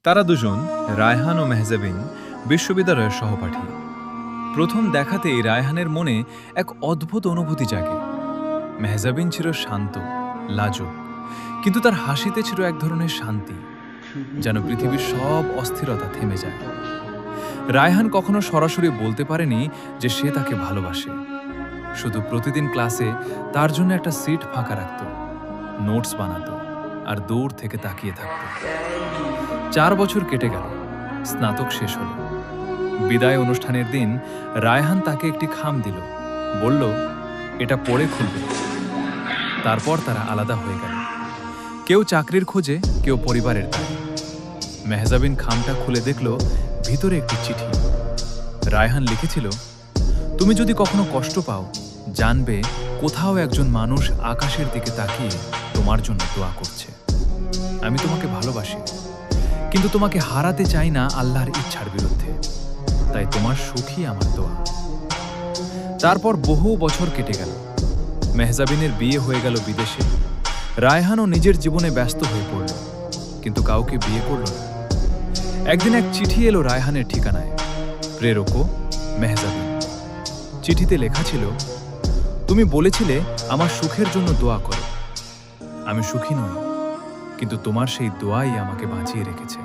তারা দুজন, রায়হান ও মেহজাবিন, বিশ্ববিদ্যালয়ের সহপাঠী। প্রথম দেখাতেই রায়হানের মনে এক অদ্ভুত অনুভূতি জাগে। মেহজাবিন ছিল শান্ত, লাজুক, কিন্তু তার হাসিতে ছিল এক ধরনের শান্তি, যেন পৃথিবীর সব অস্থিরতা থেমে যায়। রায়হান কখনো সরাসরি বলতে পারেনি যে সে তাকে ভালোবাসে। শুধু প্রতিদিন ক্লাসে তার জন্য একটা সিট ফাঁকা রাখত, নোটস বানাতো আর দূর থেকে তাকিয়ে থাকত। 4 বছর কেটে গেল, স্নাতক শেষ হল। বিদায় অনুষ্ঠানের দিন রায়হান তাকে একটি খাম দিল, বলল, এটা পড়ে খুলবে। তারপর তারা আলাদা হয়ে গেল, কেউ চাকরির খোঁজে, কেউ পরিবারের দায়। মেহজাবিন খামটা খুলে দেখল ভিতরে একটি চিঠি। রায়হান লিখেছিল, তুমি যদি কখনো কষ্ট পাও, জানবে কোথাও একজন মানুষ আকাশের দিকে তাকিয়ে তোমার জন্য দোয়া করছে। আমি তোমাকে ভালোবাসি, কিন্তু তোমাকে হারাতে চাই না আল্লাহর ইচ্ছার বিরুদ্ধে, তাই তোমার সুখই আমার দোয়া। তারপর বহু বছর কেটে গেল। মেহজাবিনের বিয়ে হয়ে গেল বিদেশে। রায়হানও নিজের জীবনে ব্যস্ত হয়ে পড়ল, কিন্তু কাউকে বিয়ে করল না। একদিন এক চিঠি এলো রায়হানের ঠিকানায়, প্রেরকও মেহজাবিন। চিঠিতে লেখা ছিল, তুমি বলেছিলে আমার সুখের জন্য দোয়া করো। আমি সুখী নই, কিন্তু তোমার সেই দোয়াই আমাকে বাঁচিয়ে রেখেছে।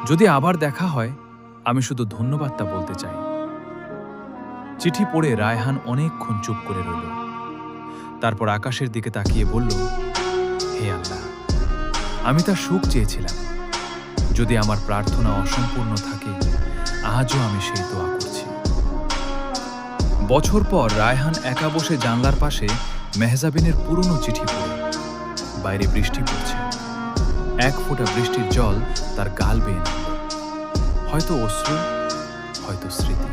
যদি আবার দেখা হয়, আমি শুধু ধন্যবাদটা বলতে চাই। চিঠি পড়ে রায়হান অনেকক্ষণ চুপ করে রইল। তারপর আকাশের দিকে তাকিয়ে বলল, হে আল্লাহ, আমি তার সুখ চেয়েছিলাম। যদি আমার প্রার্থনা অসম্পূর্ণ থাকে, আজও আমি সেই দোয়া করছি। বছর পর রায়হান একা বসে জানলার পাশে মেহজাবিনের পুরনো চিঠি পড়ে। বাইরে বৃষ্টি পড়ছে, এক ফোঁটা বৃষ্টির জল তার গাল বেয়ে নামল। হয়তো অশ্রু, হয়তো স্মৃতি।